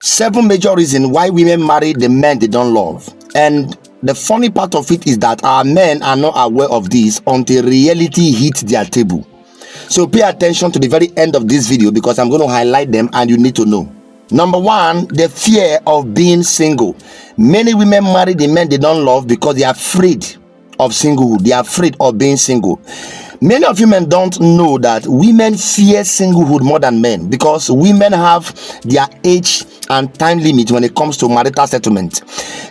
7 major reasons why women marry the men they don't love. And the funny part of it is that our men are not aware of this until reality hits their table. So pay attention to the very end of this video because I'm going to highlight them and you need to know. Number 1, the fear of being single. Many women marry the men they don't love because they are afraid of singlehood. They are afraid of being single. Many of you men don't know that women fear singlehood more than men because women have their age and time limit when it comes to marital settlement.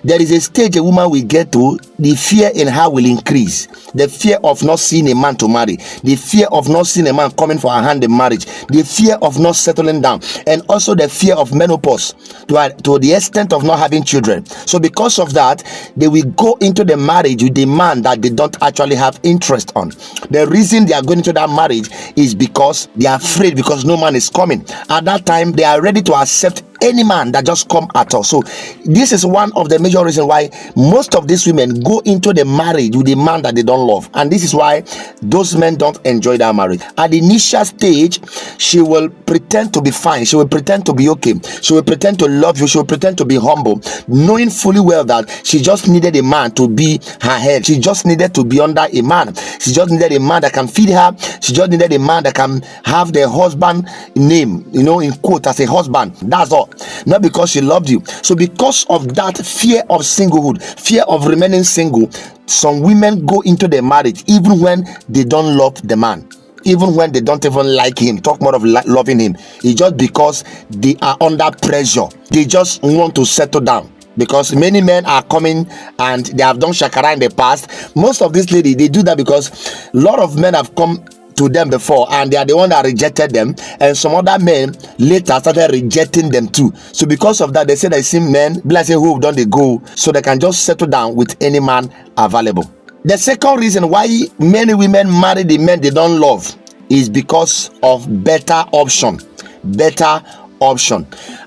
There is a stage a woman will get to, the fear in her will increase. The fear of not seeing a man to marry, the fear of not seeing a man coming for her hand in marriage, the fear of not settling down, and also the fear of menopause to the extent of not having children. So because of that, they will go into the marriage with a man that they don't actually have interest on. The reason they are going into that marriage is because they are afraid because no man is coming. At that time, they are ready to accept any man that just come at all. So this is one of the major reasons why most of these women go into the marriage with a man that they don't love, and this is why those men don't enjoy that marriage. At the initial stage, she will pretend to be fine, she will pretend to be okay, she will pretend to love you, she will pretend to be humble, knowing fully well that she just needed a man to be her head, she just needed to be under a man, she just needed a man that can feed her, she just needed a man that can have the husband name, in quote, as a husband. That's all. Not because she loved you. So because of that fear of singlehood, fear of remaining single, some women go into the marriage even when they don't love the man, even when they don't even like him, talk more of loving him. It's just because they are under pressure. They just want to settle down. Because many men are coming and they have done shakara in the past. Most of these ladies, they do that because a lot of men have come to them before and they are the one that rejected them, and some other men later started rejecting them too. So because of that, they say they see men blessed who don't they go, so they can just settle down with any man available. The second reason why many women marry the men they don't love is because of better option.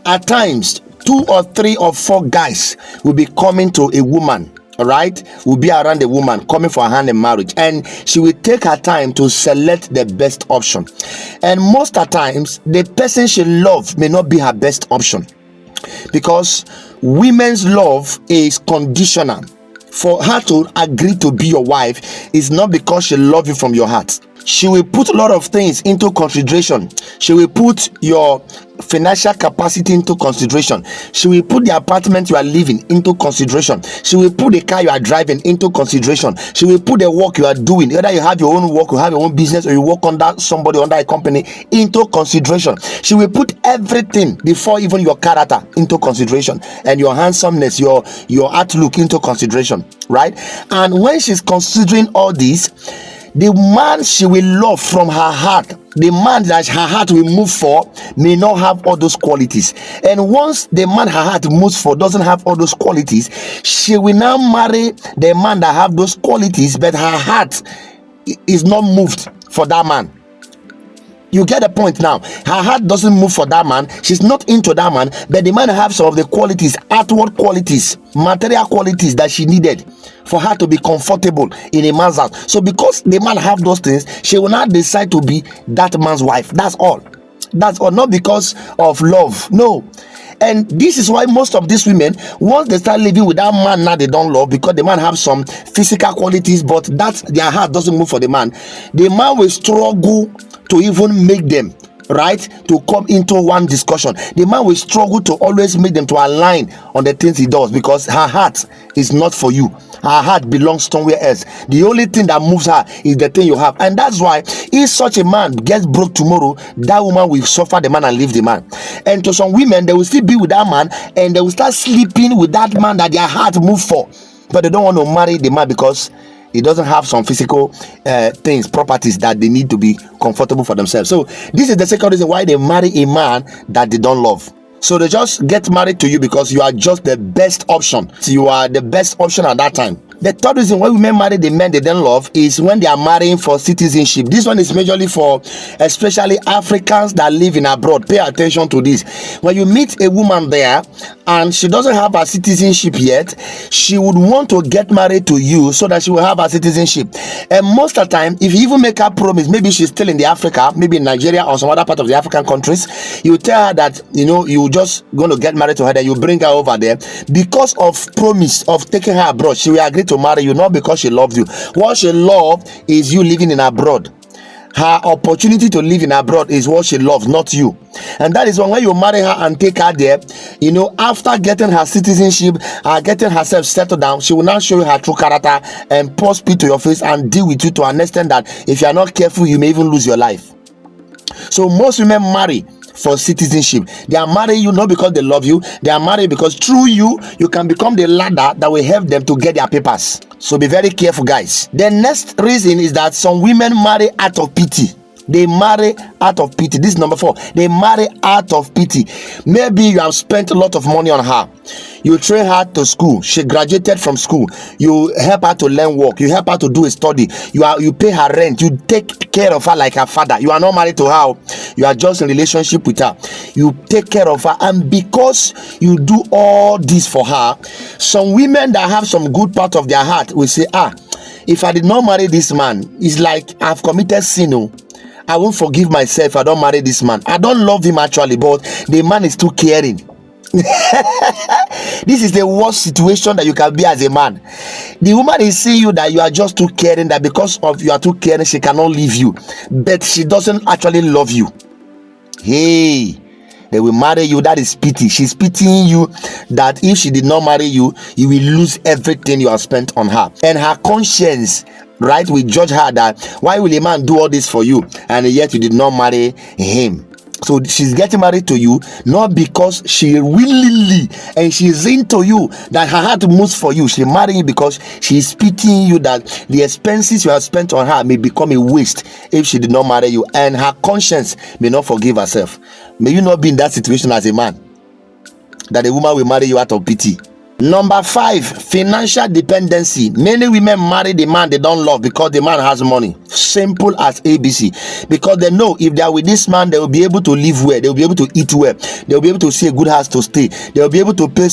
At times 2 or 3 or 4 guys will be coming to a woman, right, will be around the woman coming for her hand in marriage, and she will take her time to select the best option. And most of the times the person she loves may not be her best option, because women's love is conditional. For her to agree to be your wife is not because she loves you from your heart. She will put a lot of things into consideration. She will put your financial capacity into consideration. She will put the apartment you are living into consideration. She will put the car you are driving into consideration. She will put the work you are doing, whether you have your own work, you have your own business, or you work under somebody, under a company, into consideration. She will put everything before even your character into consideration, and your handsomeness, your outlook into consideration, right? And when she's considering all this, the man she will love from her heart, the man that her heart will move for, may not have all those qualities. And once the man her heart moves for doesn't have all those qualities, she will now marry the man that have those qualities, but her heart is not moved for that man. You get the point now. Her heart doesn't move for that man. She's not into that man, but the man have some of the qualities, outward qualities, material qualities that she needed for her to be comfortable in a man's house. So because the man have those things, she will not decide to be that man's wife. That's all. Not because of love. No. And this is why most of these women, once they start living with that man now they don't love, because the man have some physical qualities, but that their heart doesn't move for the man will struggle to even make them, right, to come into one discussion. The man will struggle to always make them to align on the things he does, because her heart is not for you. Her heart belongs somewhere else. The only thing that moves her is the thing you have. And that's why if such a man gets broke tomorrow, that woman will suffer the man and leave the man. And to some women, they will still be with that man and they will start sleeping with that man that their heart moved for, but they don't want to marry the man because he doesn't have some physical things, properties that they need to be comfortable for themselves. So this is the second reason why they marry a man that they don't love. So they just get married to you because you are just the best option. So you are the best option at that time. The third reason why women marry the men they don't love is when they are marrying for citizenship. This one is majorly for especially Africans that live in abroad. Pay attention to this. When you meet a woman there and she doesn't have a citizenship yet, she would want to get married to you so that she will have a citizenship. And most of the time, if you even make her promise, maybe she's still in the Africa, maybe in Nigeria or some other part of the African countries, you tell her that you just going to get married to her, then you bring her over there because of promise of taking her abroad. She will agree to marry you, not because she loves you. What she loves is you living in abroad. Her opportunity to live in abroad is what she loves, not you. And that is when you marry her and take her there, after getting her citizenship, getting herself settled down, she will now show you her true character and pour spit to your face and deal with you to an extent that if you are not careful, you may even lose your life. So most women marry for citizenship. They are marrying you not because they love you. They are married because through you can become the ladder that will help them to get their papers. So be very careful, guys. The next reason is that some women marry out of pity. They marry out of pity. This is number 4. They marry out of pity. Maybe you have spent a lot of money on her. You train her to school. She graduated from school. You help her to learn work. You help her to do a study. You pay her rent. You take care of her like her father. You are not married to her. You are just in relationship with her. You take care of her. And because you do all this for her, some women that have some good part of their heart will say, if I did not marry this man, it's like I've committed sin. I won't forgive myself if I don't marry this man. I don't love him actually, but the man is too caring. This is the worst situation that you can be as a man. The woman is seeing you that you are just too caring, that because of you are too caring, she cannot leave you. But she doesn't actually love you. Hey, they will marry you. That is pity. She's pitying you that if she did not marry you, you will lose everything you have spent on her. And her conscience, right, we judge her that why will a man do all this for you and yet you did not marry him. So she's getting married to you not because she willingly and she's into you, that her heart moves for you. She marrying you because she's pitying you that the expenses you have spent on her may become a waste if she did not marry you, and her conscience may not forgive herself. May you not be in that situation as a man, that a woman will marry you out of pity. Number 5, financial dependency. Many women marry the man they don't love because the man has money. Simple as ABC. Because they know if they are with this man, they will be able to live well. They will be able to eat well. They will be able to see a good house to stay. They will be able to pay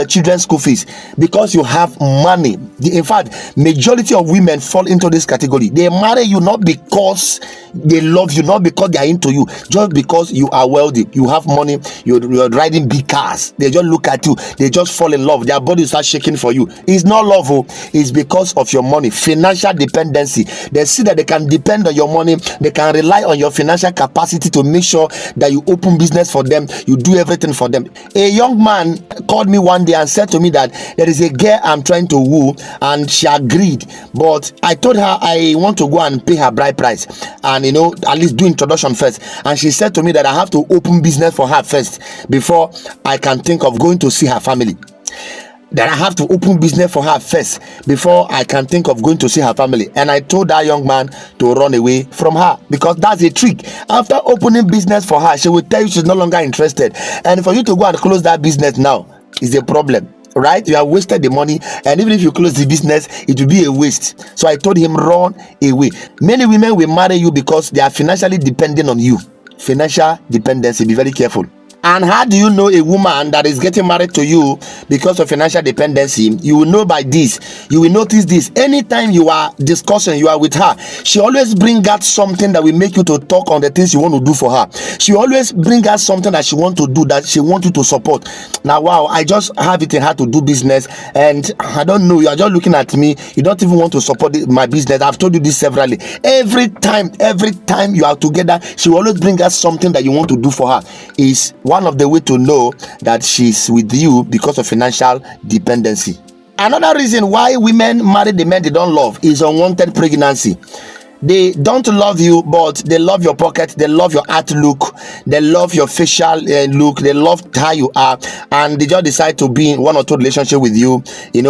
children's school fees because you have money. In fact, majority of women fall into this category. They marry you not because they love you, not because they are into you, just because you are wealthy. You have money. You're riding big cars. They just look at you. They just fall in love. Their body start shaking for you. It's not love, it's because of your money. Financial dependency. They see that they can depend on your money. They can rely on your financial capacity to make sure that you open business for them, you do everything for them. A young man called me one day and said to me that there is a girl I'm trying to woo, and she agreed, but I told her I want to go and pay her bride price and at least do introduction first. And she said to me that I have to open business for her first before I can think of going to see her family. That I have to open business for her first before I can think of going to see her family. And I told that young man to run away from her, because that's a trick. After opening business for her, she will tell you she's no longer interested. And for you to go and close that business now is a problem, right? You have wasted the money, and even if you close the business, it will be a waste. So I told him, run away. Many women will marry you because they are financially dependent on you. Financial dependency. Be very careful. And how do you know a woman that is getting married to you because of financial dependency? You will know by this. You will notice this. Anytime you are discussing, you are with her, she always bring out something that will make you to talk on the things you want to do for her. She always bring out something that she want to do, that she want you to support. Now, wow, I just have it in her to do business, and I don't know, you are just looking at me. You don't even want to support my business. I've told you this severally. Every time you are together, she will always bring out something that you want to do for her. Is one of the way to know that she's with you because of financial dependency. Another reason why women marry the men they don't love is unwanted pregnancy. They don't love you, but they love your pocket, they love your outlook, they love your facial look, they love how you are, and they just decide to be in one or two relationship with you,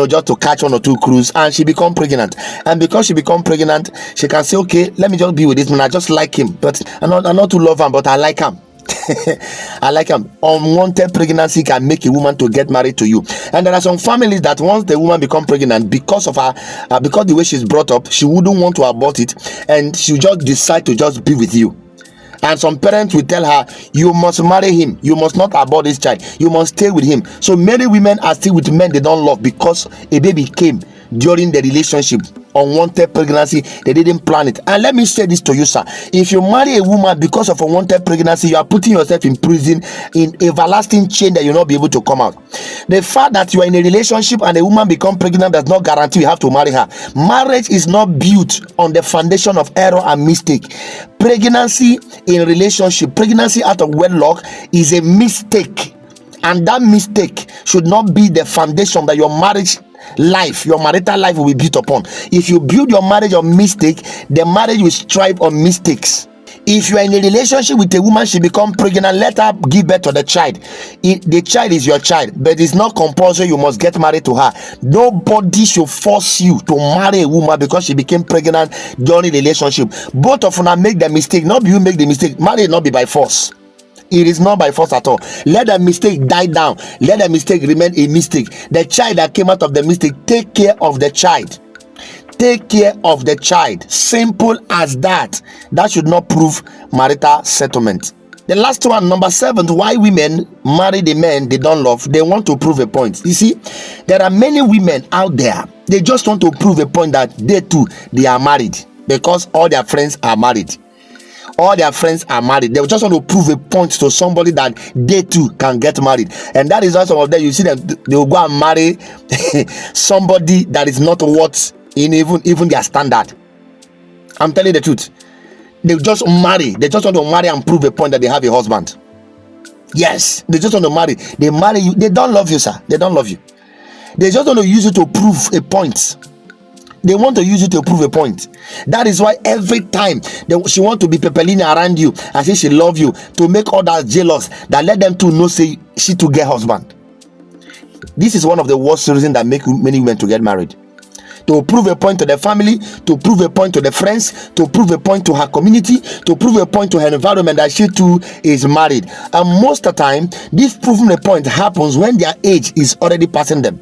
just to catch one or two cruise, and she become pregnant. And because she become pregnant, she can say, okay, let me just be with this man, I just like him, but I'm not to love him, but I like him. I like him. Unwanted pregnancy can make a woman to get married to you. And there are some families that once the woman become pregnant, because of her, because the way she's brought up, she wouldn't want to abort it, and she just decide to just be with you. And some parents will tell her, you must marry him, you must not abort this child, you must stay with him. So many women are still with men they don't love because a baby came during the relationship. Unwanted pregnancy, they didn't plan it. And let me say this to you, sir: if you marry a woman because of unwanted pregnancy, you are putting yourself in prison, in everlasting chain that you'll not be able to come out. The fact that you are in a relationship and a woman become pregnant does not guarantee you have to marry her. Marriage is not built on the foundation of error and mistake. Pregnancy in relationship, pregnancy out of wedlock is a mistake, and that mistake should not be the foundation that your marriage life, your marital life, will be built upon. If you build your marriage on mistake, the marriage will strive on mistakes. If you are in a relationship with a woman, she become pregnant, let her give birth to the child. The child is your child, but it's not compulsory you must get married to her. Nobody should force you to marry a woman because she became pregnant during the relationship. Both of them make the mistake, not you make the mistake. Marriage not be by force. It is not by force at all. Let the mistake die down. Let the mistake remain a mistake. The child that came out of the mistake, take care of the child. Take care of the child. Simple as that. That should not prove marital settlement. The last one, number 7, why women marry the men they don't love. They want to prove a point. You see, there are many women out there. They just want to prove a point that they too, they are married because all their friends are married. All their friends are married. They just want to prove a point to somebody that they too can get married. And that is why some of them, you see them, they will go and marry somebody that is not what in even their standard. I'm telling the truth. They just marry. They just want to marry and prove a point that they have a husband. Yes, they just want to marry. They marry you. They don't love you, sir. They don't love you. They just want to use you to prove a point. They want to use it to prove a point. That is why every time she want to be pepperoni around you and say she love you, to make others jealous, that let them to know say she to get husband. This is one of the worst reasons that make many women to get married. To prove a point to the family, to prove a point to the friends, to prove a point to her community, to prove a point to her environment that she too is married. And most of the time, this proving a point happens when their age is already passing them.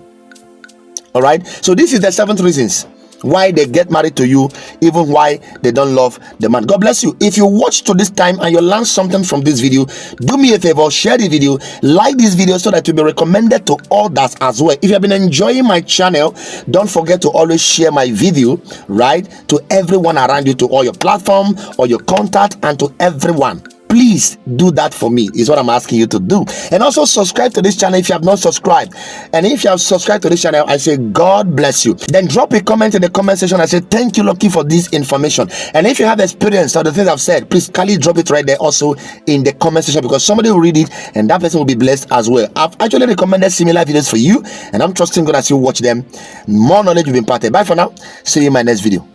All right. So this is the 7th reasons why they get married to you, even why they don't love the man. God bless you. If you watch to this time and you learn something from this video, do me a favor, share the video, like this video so that it will be recommended to others as well. If you have been enjoying my channel, don't forget to always share my video, right, to everyone around you, to all your platform or your contact, and to everyone. Please do that for me, is what I'm asking you to do. And also subscribe to this channel if you have not subscribed. And if you have subscribed to this channel, I say God bless you. Then drop a comment in the comment section. I say thank you, Lucky, for this information. And if you have experience or the things I've said, please kindly drop it right there also in the comment section, because somebody will read it and that person will be blessed as well. I've actually recommended similar videos for you, and I'm trusting God as you watch them, more knowledge will be imparted. Bye for now. See you in my next video.